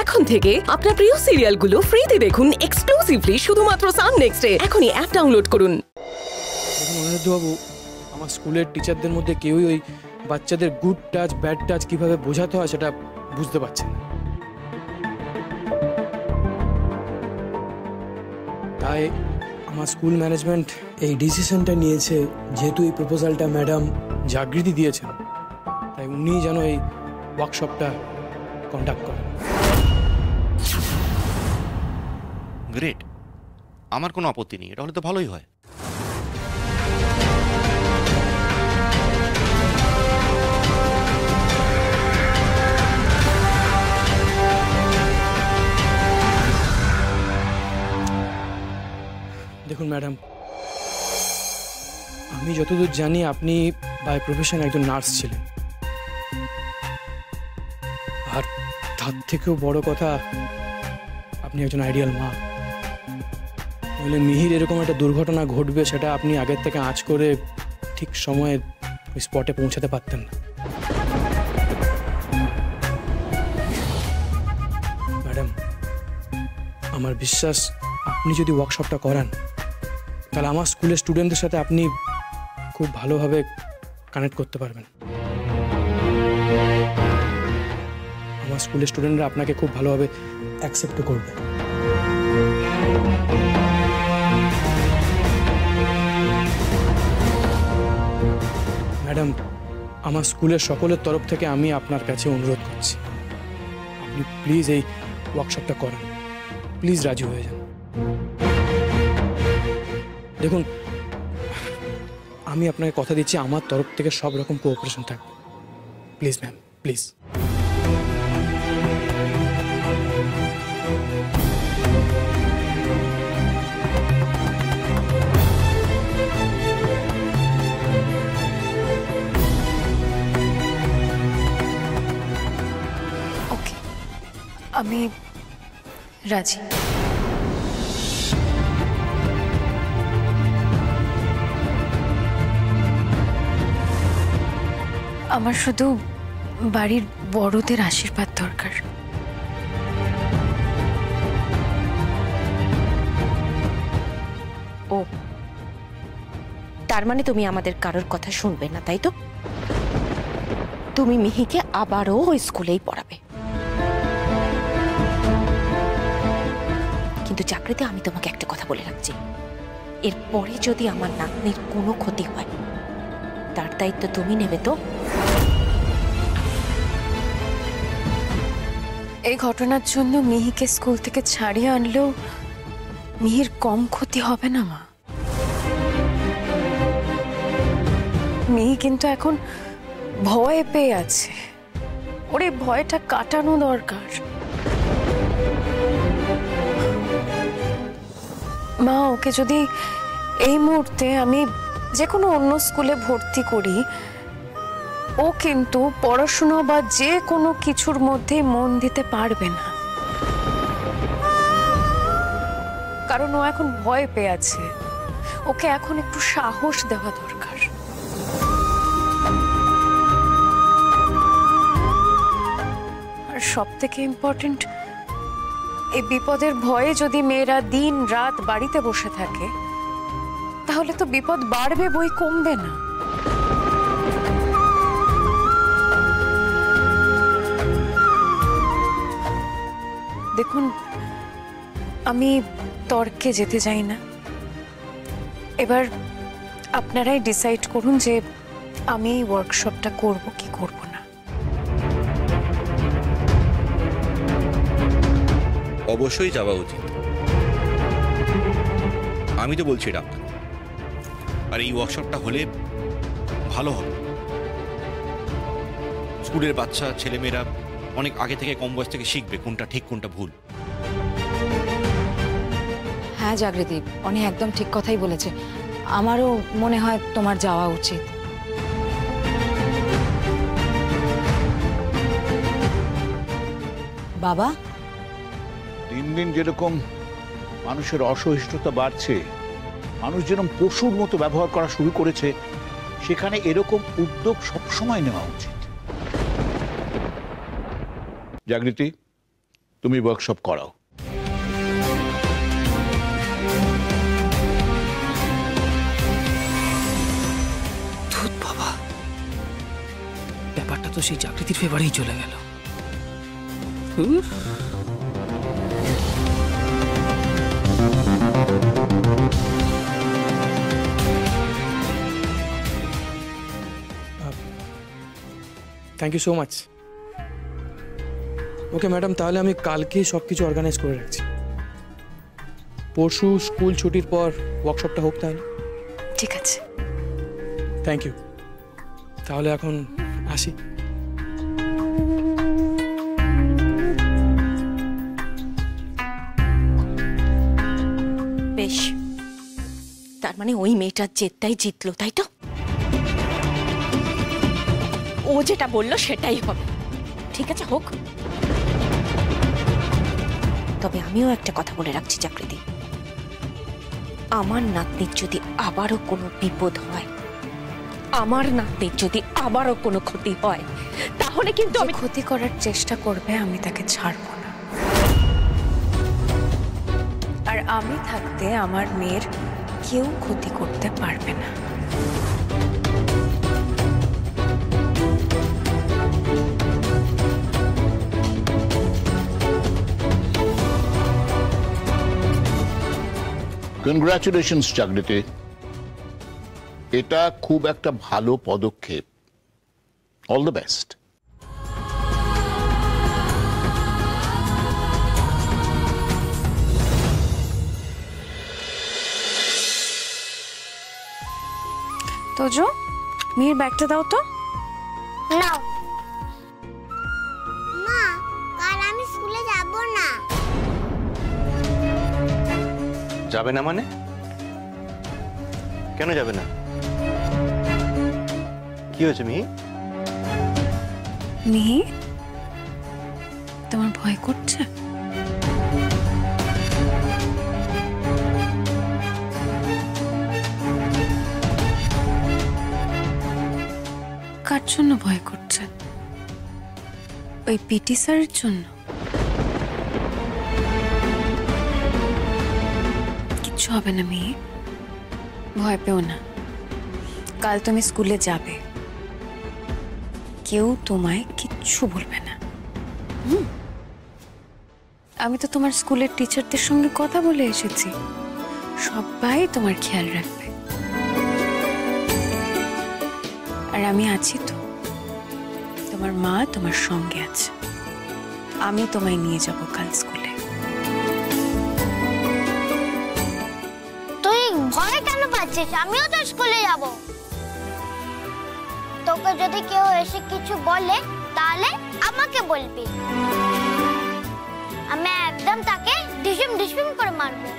এখন থেকে আপনার প্রিয় সিরিয়ালগুলো ফ্রিতে দেখুন এক্সক্লুসিভলি শুধুমাত্র সান নেক্সটে। এখনই অ্যাপ ডাউনলোড করুন। দেখুন অনিরুদ্ধবাবু, আমার স্কুলের টিচারদের মধ্যে কেউই ওই বাচ্চাদের গুড টাচ ব্যাড টাচ কিভাবে বোঝাতে হয় সেটা বুঝতে পারছে না। তাই আমার স্কুল ম্যানেজমেন্ট এই ডিসিশনটা নিয়েছে, যেহেতু এই প্রপোজালটা ম্যাডাম জাগৃতি দিয়েছেন, তাই উনি যেন এই ওয়ার্কশপটা কন্ডাক্ট করেন। গ্রেট, আমার কোনো আপত্তি নেই, এটা হলে তো ভালোই হয়। দেখুন ম্যাডাম, আমি যতদূর জানি আপনি বাই প্রফেশন একজন নার্স ছিলেন, আর তার থেকেও বড় কথা আপনি একজন আইডিয়াল মা। নইলে মিহির এরকম একটা দুর্ঘটনা ঘটবে সেটা আপনি আগের থেকে আঁচ করে ঠিক সময়ে ওই স্পটে পৌঁছাতে পারতেন না। ম্যাডাম, আমার বিশ্বাস আপনি যদি ওয়ার্কশপটা করান তাহলে আমার স্কুলের স্টুডেন্টদের সাথে আপনি খুব ভালোভাবে কানেক্ট করতে পারবেন। আমার স্কুলের স্টুডেন্টরা আপনাকে খুব ভালোভাবে অ্যাকসেপ্টও করবে। ম্যাডাম, আমার স্কুলের সকলের তরফ থেকে আমি আপনার কাছে অনুরোধ করছি, আপনি প্লিজ এই ওয়ার্কশপটা করান, প্লিজ রাজি হয়ে যান। দেখুন, আমি আপনাকে কথা দিচ্ছি আমার তরফ থেকে সব রকম কোঅপারেশন থাকবে। Please ma'am, please. ওকে, আমি রাজি। আমার শুধু বাড়ির বড়দের আশীর্বাদ দরকার। ও, তার মানে তুমি আমাদের কারোর কথা শুনবে না, তাই তো? তুমি মিহিকে আবারও ওই স্কুলেই পড়াবে। কিন্তু চাকরিতে আমি তোমাকে একটা কথা বলে রাখছি, এরপরে যদি আমার নাতনির কোনো ক্ষতি হয় তার দায়িত্ব তুমি নেবে তো? এই ঘটনার জন্য মিহিকে স্কুল থেকে ছাড়িয়ে আনলেও মিহির কম ক্ষতি হবে না মা। মিহি কিন্তু এখন ভয় পেয়ে আছে, ওর এই ভয়টা কাটানো দরকার। মা, ওকে যদি এই মুহূর্তে আমি যে কোনো অন্য স্কুলে ভর্তি করি, ও কিন্তু পড়াশোনা বা যে কোনো কিছুর মধ্যে মন দিতে পারবে না, কারণ ও এখন ভয় পেয়ে আছে। ওকে এখন একটু সাহস দেওয়া দরকার। আর সব থেকে ইম্পর্টেন্ট, এই বিপদের ভয়ে যদি মেয়েরা দিন রাত বাড়িতে বসে থাকে তাহলে তো বিপদ বাড়বে, বই কমবে না। দেখুন, আমি তর্কে যেতে চাই না, এবার আপনারাই ডিসাইড করুন যে আমি এই ওয়ার্কশপটা করব কি করব না। অবশ্যই যাওয়া উচিত, আমি তো বলছি এটা। আর এই ওয়ার্কশপটা হলে ভালো হবে। স্কুলের বাচ্চা ছেলেমেয়েরা অনেক আগে থেকে, কম বয়স থেকে শিখবে কোনটা ঠিক কোনটা ভুল। হ্যাঁ জাগৃতি, অনি একদম ঠিক কথাই বলেছে। আমারও মনে হয় তোমার যাওয়া উচিত। বাবা, দিন দিন যেরকম মানুষের অসহিষ্ণুতা বাড়ছে, মানুষ যেরকম পশুর মতো ব্যবহার করা শুরু করেছে, সেখানে এরকম উদ্যোগ সবসময় নেওয়া উচিত। জাগৃতি, তুমি ওয়ার্কশপ করাও। ধুত বাবা, ব্যাপারটা তো সেই জাগৃতির ফেভারেই চলে গেল। Thank you so much. Okay madam, তাহলে আমি কালকেই সব কিছু অর্গানাইজ করে রাখছি। পরশু স্কুল ছুটির পর ওয়ার্কশপটা হোক তাহলে। ঠিক আছে। Thank you. তাহলে এখন আসি। বেশ, তার মানে ওই মেয়েটার জেদটাই জিতলো, তাই তো? ও যেটা বললো সেটাই হবে। ঠিক আছে, হোক। তবে আমিও একটা কথা বলে রাখছি জাগৃতি, আমার নাতনির যদি আবারও কোনো বিপদ হয়, আমার নাতনির যদি আবারও কোনো ক্ষতি হয়, তাহলে কিন্তু আমি ক্ষতি করার চেষ্টা করবে আমি তাকে ছাড়বো না। আর আমি থাকতে আমার মেয়ের কেউ ক্ষতি করতে পারবে না। কনগ্রাচুলেশনস জাগৃতি, এটা খুব একটা ভালো পদক্ষেপ। All the best. তোজো, মেয়ের ব্যাগটা দাও তো। নাও। মা, কাল আমি স্কুলে যাব না। যাবে না মানে? কেন যাবে না? কি হয়েছে মিহি? মিহি, তোমার ভয় করছে? কার জন্য ভয় করছে? ওই পিটি স্যারের জন্য? কিচ্ছু হবে না মেয়ে, ভয় পেও না। কাল তুমি স্কুলে যাবে, কেউ তোমায় কিচ্ছু বলবে না। আমি তো তোমার স্কুলের টিচারদের সঙ্গে কথা বলে এসেছি, সবাই তোমার খেয়াল রাখবে। আর আমি আছি তো, তোমার মা তোমার সঙ্গে আছে। আমি তোমায় নিয়ে যাব কাল স্কুলে। তুই ভয় কেন পাচ্ছিস? আমিও তো স্কুলে যাব। তোকে যদি কেউ এসে কিছু বলে তাহলে আমাকে বলবি, আমি একদম তাকে ডিসিম ডিসিম করে মারবো।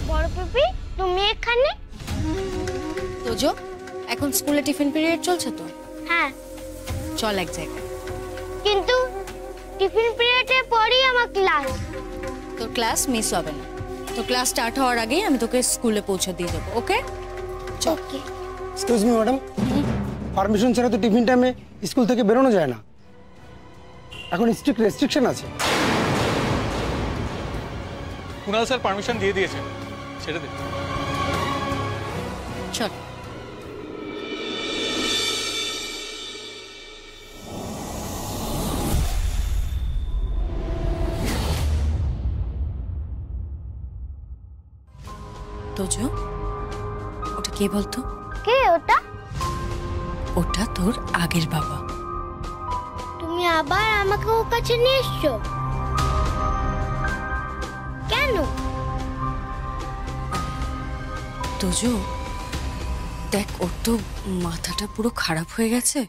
বড় পিপি, তুমি এখানে? তোজো, এখন স্কুলে টিফিন পিরিয়ড চলছে তো? হ্যাঁ। চল এক জায়গায়। কিন্তু টিফিন পিরিয়ডের পরেই আমার ক্লাস। তোর ক্লাস মিস হবে না। তো ক্লাস স্টার্ট হওয়ার আগেই আমি তোকে স্কুলে পৌঁছে দিয়ে দেবো, ওকে? ওকে। এক্সকিউজ মি ম্যাডাম, পারমিশন ছাড়া তো টিফিন টাইমে স্কুল থেকে বেরোনো যায় না। এখন স্ট্রিক্ট রেস্ট্রিকশন আছে। কুণাল স্যার পারমিশন দিয়ে দিয়েছে, ছেড়ে দে। চল। তোজো, ওটা কে বলতো? কে ওটা? ওটা তোর আগের বাবা। তুমি আবার আমাকে ওর কাছে নিয়ে এসছো কেন? তোজো, দেখ, ওর তো মাথাটা পুরো খারাপ হয়ে গেছে।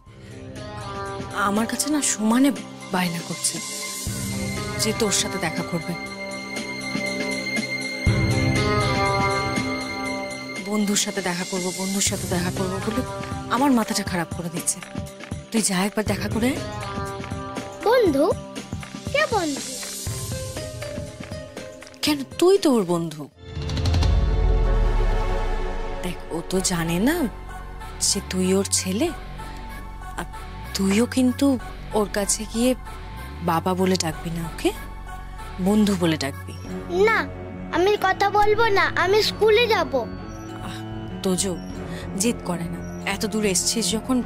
আমার কাছে না সমানে বায়না করছে যে তোর সাথে দেখা করবে। বন্ধুর সাথে দেখা করব, বন্ধুর সাথে দেখা করব বলে আমার মাথাটা খারাপ করে দিচ্ছে। তুই যা একবার দেখা করে। ও বন্ধু? কে বন্ধু? কেন, তুই তো ওর বন্ধু। দেখ, ও তো জানে না যে তুই ওর ছেলে। আর তুইও কিন্তু ওর কাছে গিয়ে বাবা বলে ডাকবি না, ওকে বন্ধু বলে ডাকবি। না, আমি কথা বলবো না, আমি স্কুলে যাব। তোজো, জিদ করে না, এত দূর এসছিস যখন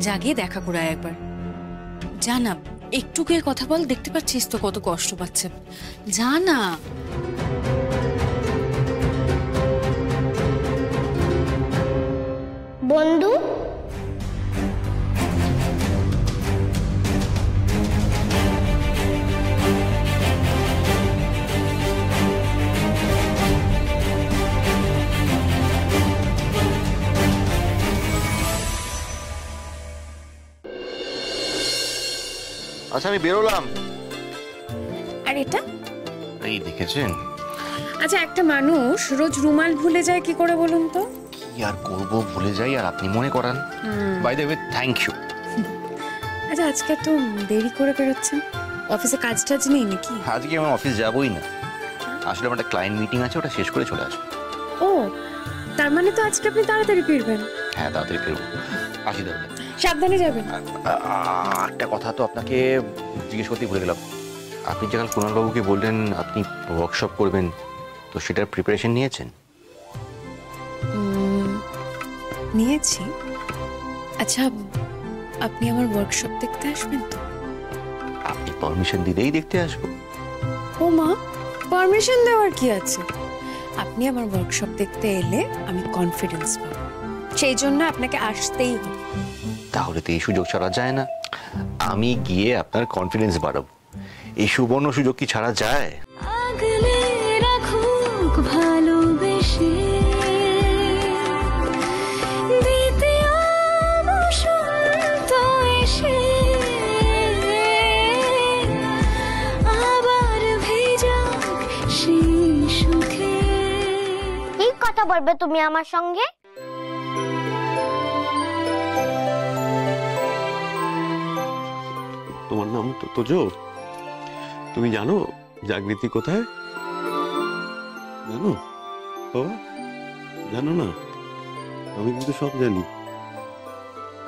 জাগিয়ে দেখা করে আয় একবার। যা না, একটু গিয়ে কথা বল, দেখতে পাচ্ছিস তো কত কষ্ট পাচ্ছে। যা না। বন্ধু? আচ্ছা, আমি বেরোলাম। আর এটা এই দেখেছেন? আচ্ছা, একটা মানুষ রোজ রুমাল ভুলে যায় কি করে বলুন তো? কি আর করবো, ভুলে যাই আর আপনি মনে করান। By the way, thank you. আচ্ছা, আজকে তো দেরি করে বেরোচ্ছেন, অফিসে কাজ টাজ নেই নাকি? আজকে আমার অফিস যাবোই না, আসলে আমার একটা ক্লায়েন্ট মিটিং আছে, ওটা শেষ করে চলে আসবো। ও, তার মানে তো আজকে আপনি তাড়াতাড়ি ফিরবেন? হ্যাঁ, তাড়াতাড়ি ফিরবো। আসি তাহলে। সাবধানে যাবেন। একটা কথা তো আপনাকে জিজ্ঞেস করতেই ভুলে গেলাম। আপনি যখন কুণালবাবুকে বললেন আপনি ওয়ার্কশপ করবেন, তো সেটার প্রিপারেশন নিয়েছেন? নিয়েছি। আচ্ছা, আপনি আমার ওয়ার্কশপ দেখতে আসবেন তো? আপনি পারমিশন দিলেই দেখতে আসবো। ও মা, পারমিশন দেওয়ার কি আছে? আপনি আমার ওয়ার্কশপ দেখতে এলে আমি কনফিডেন্স পাবো, সেই জন্য আপনাকে আসতেই হবে। তাহলে তো এই সুযোগ ছাড়া যায় না। আমি গিয়ে আপনার কনফিডেন্স বাড়াবো। এই সুবর্ণ সুযোগ কি ছাড়া যায়? আগলে রাখুক ভালোবেসে, দ্বিতীয় বসন্ত এসে আবার ভেজাক সেই সুখে। কি কথা বলবে তুমি আমার সঙ্গে? তোমার নাম তোজো? তুমি জানো জাগৃতি কোথায়? জানো বাবা? জানো না? আমি কিন্তু সব জানি।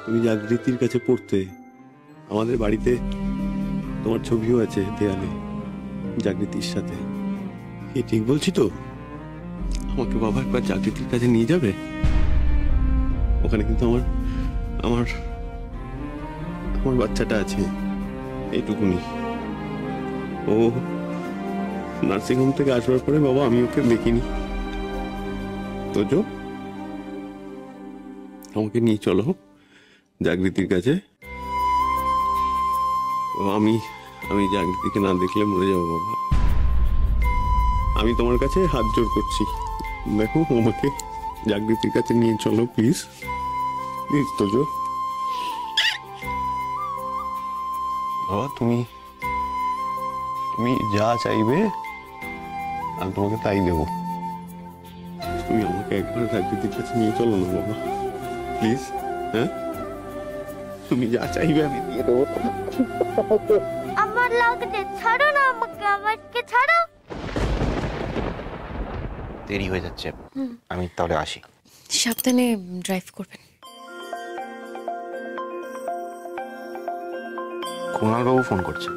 তুমি জাগৃতির কাছে পড়তে, আমাদের বাড়িতে তোমার ছবিও আছে দেয়ালে জাগৃতির সাথে। কি ঠিক বলছি তো? আমাকে বাবা একবার জাগৃতির কাছে নিয়ে যাবে? ওখানে কিন্তু আমার আমার আমার বাচ্চাটা আছে, এইটুকুনি। ও নার্সিংহোম থেকে আসবার পরে বাবা আমি ওকে দেখিনি। তোজো, আমাকে নিয়ে চলো জাগৃতির কাছে। আমি আমি জাগৃতিকে না দেখলে মরে যাবো বাবা। আমি তোমার কাছে হাত জোর করছি, দেখো আমাকে জাগৃতির কাছে নিয়ে চলো প্লিজ, প্লিজ তোজো। বাবা, তুমি তুমি যা চাইবে আমি তোমাকে তাই দেবো। তুমি আমাকে একবার জাগৃতির কাছে নিয়ে চলো না বাবা, প্লিজ। হ্যাঁ, তুমি যা চাইবে আমি দিয়ে দেবো। আমার লাগছে, ছাড়ো না আমাকে, আমাকে ছাড়ো। দেরি হয়ে যাচ্ছে, আমি তাহলে আসি। সাবধানে ড্রাইভ করবেন। কুণালবাবু ফোন করছে।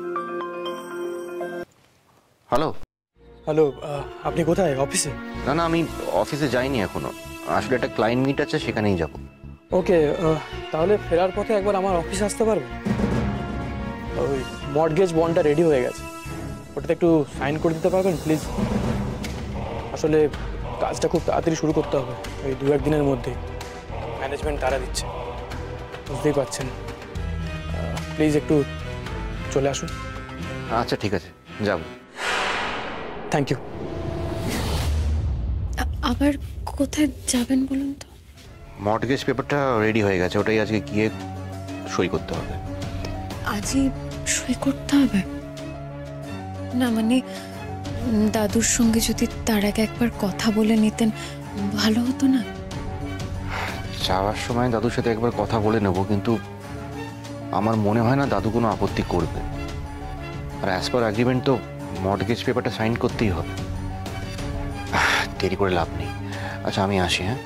হ্যালো। হ্যালো, আপনি কোথায়? অফিসে? না না, আমি অফিসে যাইনি এখনো, আসলে একটা ক্লায়েন্ট মিট আছে, সেখানেই যাব। ওকে, তাহলে ফেরার পথে একবার আমার অফিসে আসতে পারবে? ওই মর্টগেজ বন্ডটা রেডি হয়ে গেছে, ওটাতে একটু সাইন করে দিতে পারবেন প্লিজ? আসলে কাজটা খুব তাড়াতাড়ি শুরু করতে হবে, ওই 2-1 দিনের মধ্যে। ম্যানেজমেন্ট তারা দিচ্ছে, বুঝতেই পারছেন। প্লিজ একটু চলে আসুন। আচ্ছা ঠিক আছে, যাব। Thank you. আবার কোথায় যাবেন বলুন তো? মর্টগেজ পেপারটা রেডি হয়ে গেছে, ওটাই আজকে গিয়ে সই করতে হবে। আজই সই করতে হবে? না মানে দাদুর সঙ্গে যদি তার আগে একবার কথা বলে নিতেন ভালো হতো না? যাওয়ার সময় দাদুর সাথে একবার কথা বলে নেব, কিন্তু আমার মনে হয় না দাদু কোনো আপত্তি করবে। আর অ্যাজ পার এগ্রিমেন্ট তো মর্টগেজ পেপারটা সাইন করতেই হবে। দেরি করে লাভ নেই। আচ্ছা আমি আসি, হ্যাঁ?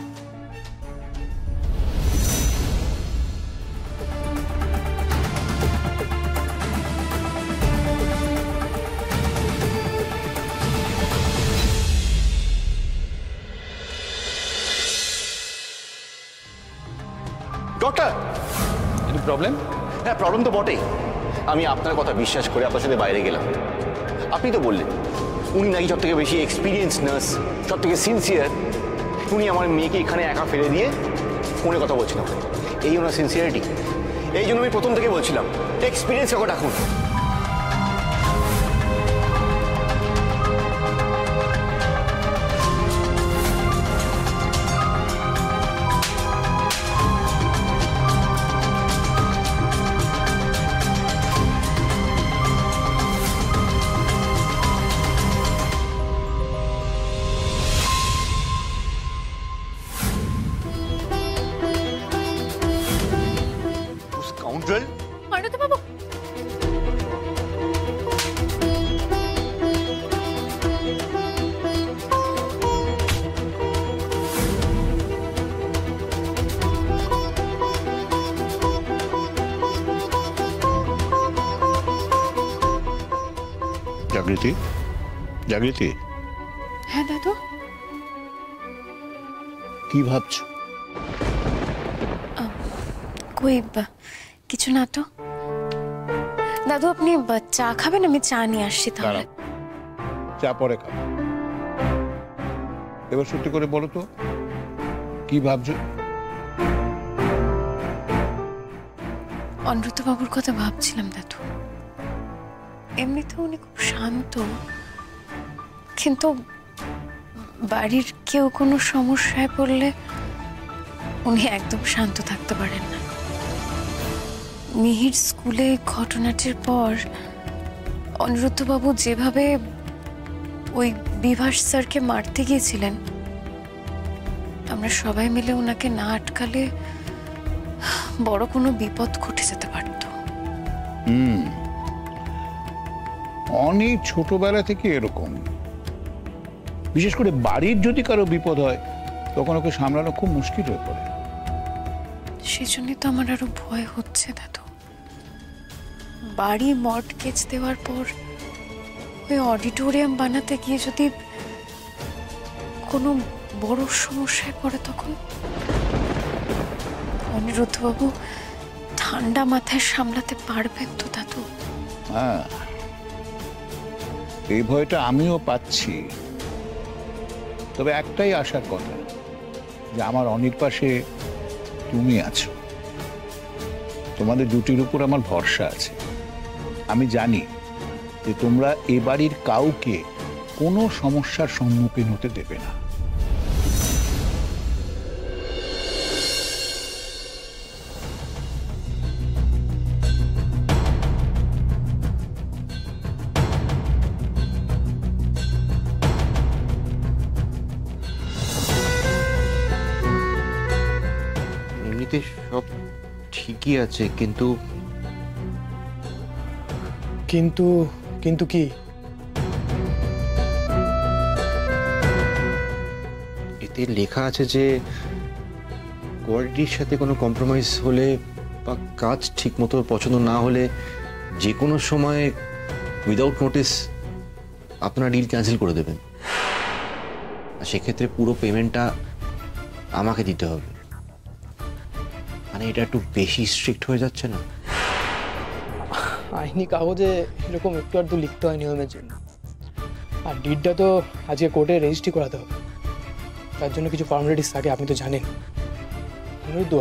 Doctor, any problem? হ্যাঁ, প্রবলেম তো বটেই। আমি আপনার কথা বিশ্বাস করে আপনার সাথে বাইরে গেলাম। আপনি তো বললেন উনি নাকি সব থেকে বেশি এক্সপিরিয়েন্স নার্স, সব থেকে সিনসিয়ার। উনি আমার মেয়েকে এখানে একা ফেলে দিয়ে ফোনে কথা বলছিলাম। এই ওনার সিনসিয়ারিটি। এই জন্য আমি প্রথম থেকে বলছিলাম এক্সপিরিয়েন্স কাউকে ডাকুন। অনিরুদ্ধবাবু, জাগৃতি, জাগৃতি, হ্যাঁ দাদু। কি ভাবছো? কই কিছু না তো দাদু। আপনি চা খাবেন? আমি চা নিয়ে আসছি তাহলে। চা পরে খাও। এবার সত্যি করে বলো তো কি ভাবছো? অনিরুদ্ধবাবুর কথা ভাবছিলাম দাদু। এমনিতে উনি খুব শান্ত, কিন্তু বাড়ির কেউ কোনো সমস্যায় পড়লে উনি একদম শান্ত থাকতে পারেন না। মিহির স্কুলে ঘটনাটির পর অনিরুদ্ধবাবু যেভাবে ওই বিভাস স্যারকে মারতে গিয়েছিলেন, আমরা সবাই মিলে ওনাকে না আটকালে বড় কোনো বিপদ ঘটে যেতে পারত। অনেক ছোটবেলা থেকে এরকম। বিশেষ করে বাড়ির যদি কারো বিপদ হয় তখন ওকে সামলানো খুব মুশকিল হয়ে পড়ে। সেজন্যই তো আমার আরো ভয় হচ্ছে দাদু। বাড়ি মর্টগেজ দেওয়ার পর ওই অডিটোরিয়াম বানাতে গিয়ে যদি কোনো বড় সমস্যায় পড়ে তখন অনিরুদ্ধবাবু ঠান্ডা মাথায় সামলাতে পারবেন তো দাদু? হ্যাঁ, এই ভয়টা আমিও পাচ্ছি। তবে একটাই আশার কথা, যে আমার অনেক পাশে তুমি আছো। তোমাদের দুটির উপর আমার ভরসা আছে। আমি জানি যে তোমরা এ বাড়ির কাউকে কোনো সমস্যার সম্মুখীন হতে দেবে না। এমনিতে সব ঠিকই আছে, কিন্তু কিন্তু কিন্তু কি? এতে লেখা আছে যে কোয়ালিটির সাথে কোনো কম্প্রোমাইজ হলে বা কাজ ঠিক মতো পছন্দ না হলে যে কোনো সময় উইদাউট নোটিস আপনারা ডিল ক্যান্সেল করে দেবেন। আর সেক্ষেত্রে পুরো পেমেন্টটা আমাকে দিতে হবে। মানে এটা একটু বেশি স্ট্রিক্ট হয়ে যাচ্ছে না? আইনি কাগজে এরকম একটু আধটু লিখতে হয় নিয়মের জন্য। আর ডিডটা তো আজকে কোর্টে রেজিস্ট্রি করাতে হবে, তার জন্য কিছু ফর্মালিটিস থাকে, আপনি তো জানেন। অনিরুদ্ধ,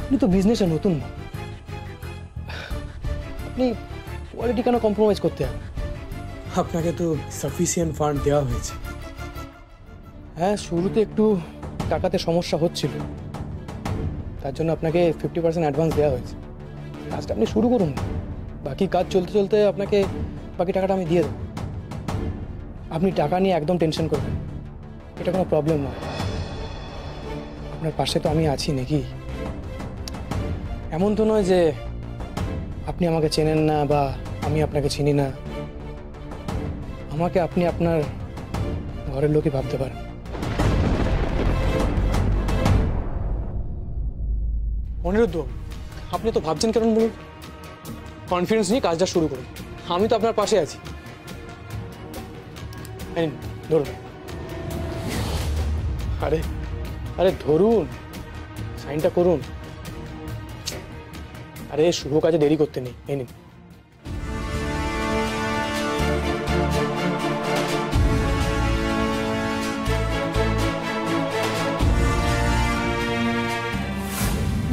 আপনি তো বিজনেসে নতুন না, আপনি কোয়ালিটি কেন কম্প্রোমাইজ করতে হবে? আপনাকে তো সাফিসিয়েন্ট ফান্ড দেওয়া হয়েছে। হ্যাঁ, শুরুতে একটু টাকাতে সমস্যা হচ্ছিল, তার জন্য আপনাকে 50% অ্যাডভান্স দেওয়া হয়েছে। কাজটা আপনি শুরু করুন, বাকি কাজ চলতে চলতে আপনাকে বাকি টাকাটা আমি দিয়ে দেবো। আপনি টাকা নিয়ে একদম টেনশন করবেন, এটা কোনো প্রবলেম নয়। আপনার পাশে তো আমি আছি নাকি? এমন তো নয় যে আপনি আমাকে চেনেন না বা আমি আপনাকে চিনি না, আমাকে আপনি আপনার ঘরের লোকই ভাবতে পারেন। অনিরুদ্ধ, আপনি তো ভাবছেন কেন বলুন? কনফিডেন্স নিয়ে কাজটা শুরু করুন, আমি তো আপনার পাশে আছি। এই নিন, ধরুন। আরে আরে ধরুন, সাইনটা করুন। আরে শুভ কাজে দেরি করতে নেই, এই নিন।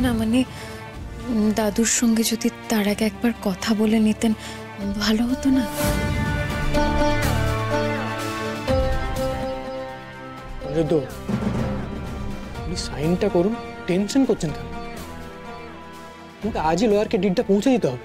না মানে দাদুর সঙ্গে যদি তার আগে একবার কথা বলে নিতেন ভালো হতো না? অনিরুদ্ধ, আপনি সাইনটা করুন, টেনশন করছেন কেন? আমাকে আজই লয়ারকে ডিডটা পৌঁছে দিতে হবে।